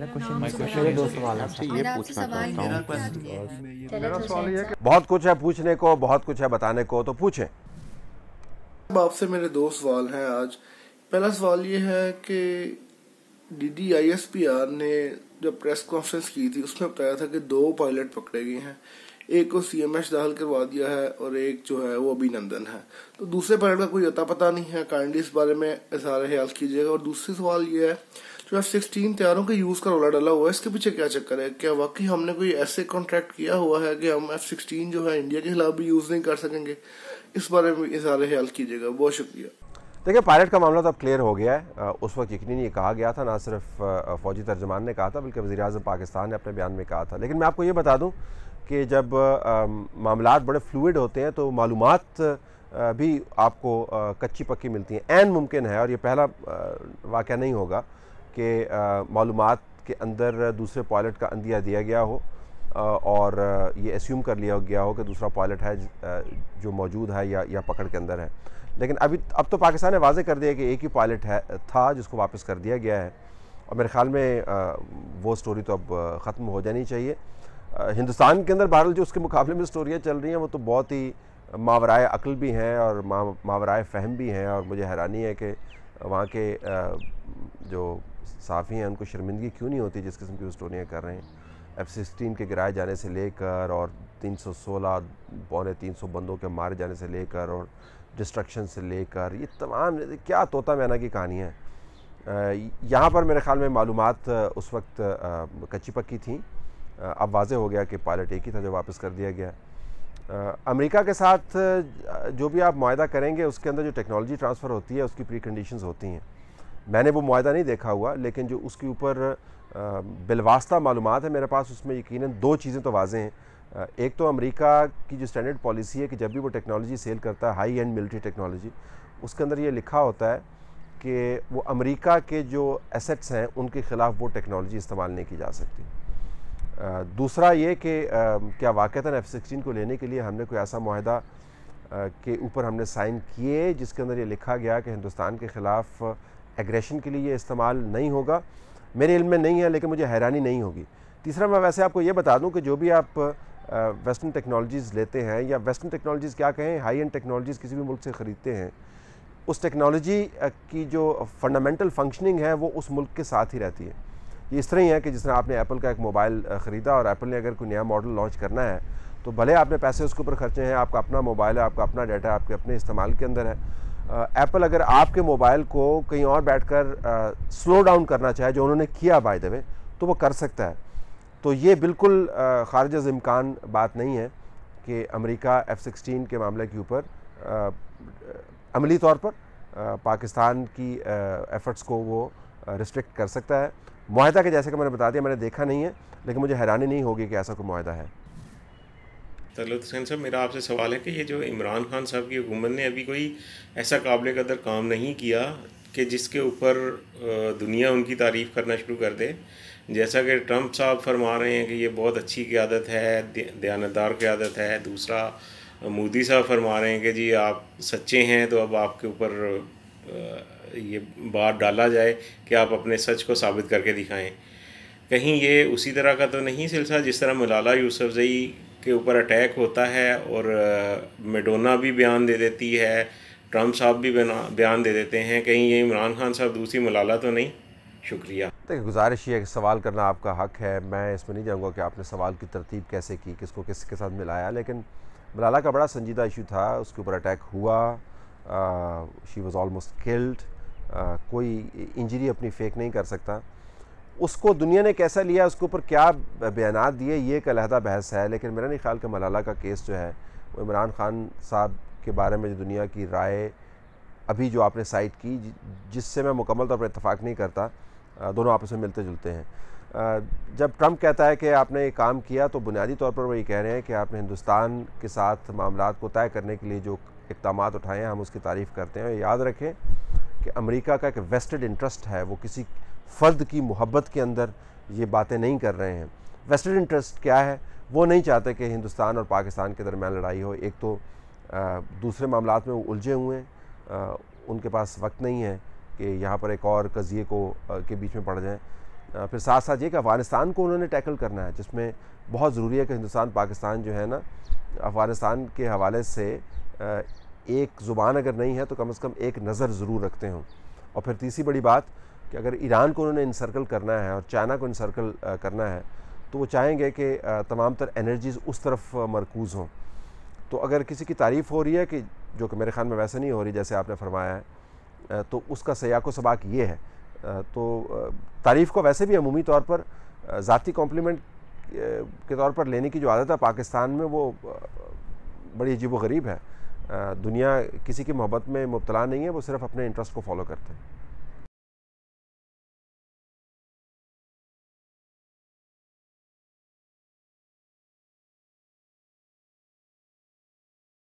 मेरा क्वेश्चन नाम मेरे दो सुभान सवाल हैं आपसे सर। ये मेरा आपसे पूछना सवाल चाहता ये हूँ। है मेरा कि आप क्वेश्चन ये है ये चलो मेरा तो सवाल हुसैन ये है साहब बहुत कुछ है पूछने को, बहुत कुछ है बताने को, तो पूछें। कि आपसे मेरे दो सवाल हैं आज। पहला सवाल ये है कि DDISPR ने जब प्रेस कॉन्फ्रेंस की थी उसमें बताया था कि 2 पायलट पकड़े गए हैं, एक को CMH दाखिल करवा दिया है और एक जो है वो अभिनंदन है। तो दूसरे पायलट का कोई अता पता नहीं है, काइंडली इस बारे में इज़हार ख्याल कीजिएगा। और दूसरी सवाल ये है, जो F-16 तैयारों के यूज का रोला डाला हुआ है, इसके पीछे क्या चक्कर है? क्या वाकई हमने कोई ऐसे कॉन्ट्रैक्ट किया हुआ है कि हम F-16 जो है इंडिया के खिलाफ भी यूज नहीं कर सकेंगे? इस बारे में इज़हार ख्याल कीजिएगा। बहुत शुक्रिया। देखिए, पायलट का मामला तो अब क्लियर हो गया है। उस वक्त यकीनन ये कहा गया था, ना सिर्फ फौजी तर्जमान ने कहा था बल्कि वज़ीर आज़म पाकिस्तान ने अपने बयान में कहा था। लेकिन मैं आपको ये बता दूं कि जब मामलात बड़े फ्लूइड होते हैं तो मालूमात भी आपको कच्ची पक्की मिलती हैं। ऐन मुमकिन है, और ये पहला वाक़या नहीं होगा कि मालूमात के अंदर दूसरे पायलट का अंदिया दिया गया हो और ये एस्यूम कर लिया गया हो कि दूसरा पायलट है जो मौजूद है या पकड़ के अंदर है। लेकिन अब तो पाकिस्तान ने वाज़े कर दिया कि एक ही पायलट था जिसको वापस कर दिया गया है, और मेरे ख़्याल में वो स्टोरी तो अब ख़त्म हो जानी चाहिए। हिंदुस्तान के अंदर बहरहाल जो उसके मुकाबले में स्टोरियाँ चल रही हैं वो तो बहुत ही मावराए अक्ल भी हैं और मावराए फ़हम भी हैं, और मुझे हैरानी है कि वहाँ के जो सहाफ़ी हैं उनको शर्मिंदगी क्यों नहीं होती जिस किस्म की वो स्टोरियाँ कर रहे हैं। F-16 के गिराए जाने से लेकर और 316 पौने 300 बंदों के मारे जाने से लेकर और डिस्ट्रक्शन से लेकर ये तमाम क्या तोता मैना की कहानी है। यहाँ पर मेरे ख़्याल में मालूमात उस वक्त कच्ची पक्की थी। अब वाज़े हो गया कि पायलट एक ही था जो वापस कर दिया गया। अमेरिका के साथ जो भी आप मुआहदा करेंगे उसके अंदर जो टेक्नोलॉजी ट्रांसफ़र होती है उसकी प्री कंडीशंस होती हैं। मैंने वो मुआहदा नहीं देखा हुआ, लेकिन जो उसके ऊपर बिलवास्ता मालूमात है मेरे पास, उसमें यकीनन 2 चीज़ें तो वाज़े हैं। एक तो अमेरिका की जो स्टैंडर्ड पॉलिसी है कि जब भी वो टेक्नोलॉजी सेल करता है, हाई एंड मिलिट्री टेक्नोलॉजी, उसके अंदर ये लिखा होता है कि वो अमेरिका के जो एसेट्स हैं उनके ख़िलाफ़ वो टेक्नोलॉजी इस्तेमाल नहीं की जा सकती। दूसरा ये कि क्या वाक़तन F-16 को लेने के लिए हमने कोई ऐसा मुआहदा के ऊपर हमने साइन किए जिसके अंदर ये लिखा गया कि हिंदुस्तान के ख़िलाफ़ एग्रेशन के लिए ये इस्तेमाल नहीं होगा। मेरे इल्म में नहीं है, लेकिन मुझे हैरानी नहीं होगी। तीसरा, मैं वैसे आपको ये बता दूं कि जो भी आप वेस्टर्न टेक्नोलॉजीज़ लेते हैं, या वेस्टर्न टेक्नोलॉजीज़ क्या कहें, हाई एंड टेक्नोलॉजीज़ किसी भी मुल्क से ख़रीदते हैं, उस टेक्नोलॉजी की जो फंडामेंटल फंक्शनिंग है वो उस मुल्क के साथ ही रहती है। ये इस तरह ही है कि जिस तरह आपने एप्पल का एक मोबाइल ख़रीदा और एप्पल ने अगर कोई नया मॉडल लॉन्च करना है तो भले आपने पैसे उसके ऊपर खर्चे हैं, आपका अपना मोबाइल है, आपका अपना डाटा आपके अपने इस्तेमाल के अंदर है। एप्पल अगर आपके मोबाइल को कहीं और बैठकर स्लो डाउन करना चाहे, जो उन्होंने किया बाय द वे, तो वो कर सकता है। तो ये बिल्कुल खारिज अज़ इम्कान बात नहीं है कि अमेरिका F-16 के मामले के ऊपर अमली तौर पर पाकिस्तान की एफ़र्ट्स को वो रिस्ट्रिक्ट कर सकता है। मुआहदा के जैसे कि मैंने बता दिया, मैंने देखा नहीं है, लेकिन मुझे हैरानी नहीं होगी कि ऐसा कोई मुआहदा है। तलत हुसैन साहब, मेरा आपसे सवाल है कि ये जो इमरान खान साहब की हुकूमत ने अभी कोई ऐसा काबिल कदर काम नहीं किया कि जिसके ऊपर दुनिया उनकी तारीफ़ करना शुरू कर दे। जैसा कि ट्रंप साहब फरमा रहे हैं कि ये बहुत अच्छी क़यादत है, दयानतदार क़यादत है। दूसरा, मोदी साहब फरमा रहे हैं कि जी आप सच्चे हैं तो अब आपके ऊपर ये बात डाला जाए कि आप अपने सच को साबित करके दिखाएं। कहीं ये उसी तरह का तो नहीं सिलसिला जिस तरह मलाला यूसुफजई के ऊपर अटैक होता है और मैडोना भी बयान दे देती है, ट्रंप साहब भी बयान दे देते हैं, कहीं ये इमरान खान साहब दूसरी मलाला तो नहीं? शुक्रिया। देखिए, गुजारिश ये है कि सवाल करना आपका हक़ है, मैं इसमें नहीं जाऊँगा कि आपने सवाल की तरतीब कैसे की, किसको किसके साथ मिलाया, लेकिन मलाला का बड़ा संजीदा इशू था, उसके ऊपर अटैक हुआ, शी वॉज़ ऑलमोस्ट किल्ड, कोई इंजरी अपनी फेक नहीं कर सकता। उसको दुनिया ने कैसा लिया, उसके ऊपर क्या बयानात दिए, ये एक अलहदा बहस है। लेकिन मेरा नहीं ख्याल कि मलाला का केस जो है वो इमरान खान साहब के बारे में जो दुनिया की राय अभी जो आपने साइट की, जिससे मैं मुकम्मल तौर पर इत्तफाक़ नहीं करता, दोनों आपस में मिलते जुलते हैं। जब ट्रंप कहता है कि आपने ये काम किया, तो बुनियादी तौर पर वो ये कह रहे हैं कि आपने हिंदुस्तान के साथ मामलात को तय करने के लिए जो इक़दाम उठाए हैं, हम उसकी तारीफ़ करते हैं। याद रखें कि अमेरिका का एक वेस्टेड इंटरेस्ट है, वो किसी फ़र्द की मोहब्बत के अंदर ये बातें नहीं कर रहे हैं। वेस्टेड इंटरेस्ट क्या है? वो नहीं चाहते कि हिंदुस्तान और पाकिस्तान के दरमियान लड़ाई हो। एक तो दूसरे मामलात में वो उलझे हुए हैं, उनके पास वक्त नहीं है कि यहाँ पर एक और कज़िए को के बीच में पड़ जाएं। फिर साथ साथ ये कि अफ़गानिस्तान को उन्होंने टैकल करना है, जिसमें बहुत ज़रूरी है कि हिंदुस्तान पाकिस्तान जो है ना, अफ़गानिस्तान के हवाले से एक ज़ुबान अगर नहीं है तो कम से कम एक नज़र ज़रूर रखते हों। और फिर तीसरी बड़ी बात कि अगर ईरान को उन्होंने इनसर्कल करना है और चाइना को इनसर्कल करना है तो वो चाहेंगे कि तमाम तर एनर्जीज़ उस तरफ मरकूज़ हों। तो अगर किसी की तारीफ़ हो रही है कि जो कि मेरे ख्याल में वैसे नहीं हो रही जैसे आपने फरमाया है, तो उसका सयाको सबाक ये है। तो तारीफ़ को वैसे भी अमूमी तौर पर ज़ाती कॉम्प्लीमेंट के तौर पर लेने की जो आदत है पाकिस्तान में, वो बड़ी अजीब व गरीब है। दुनिया किसी की मोहब्बत में मुब्तला नहीं है, वो सिर्फ अपने इंटरेस्ट को फॉलो करते हैं।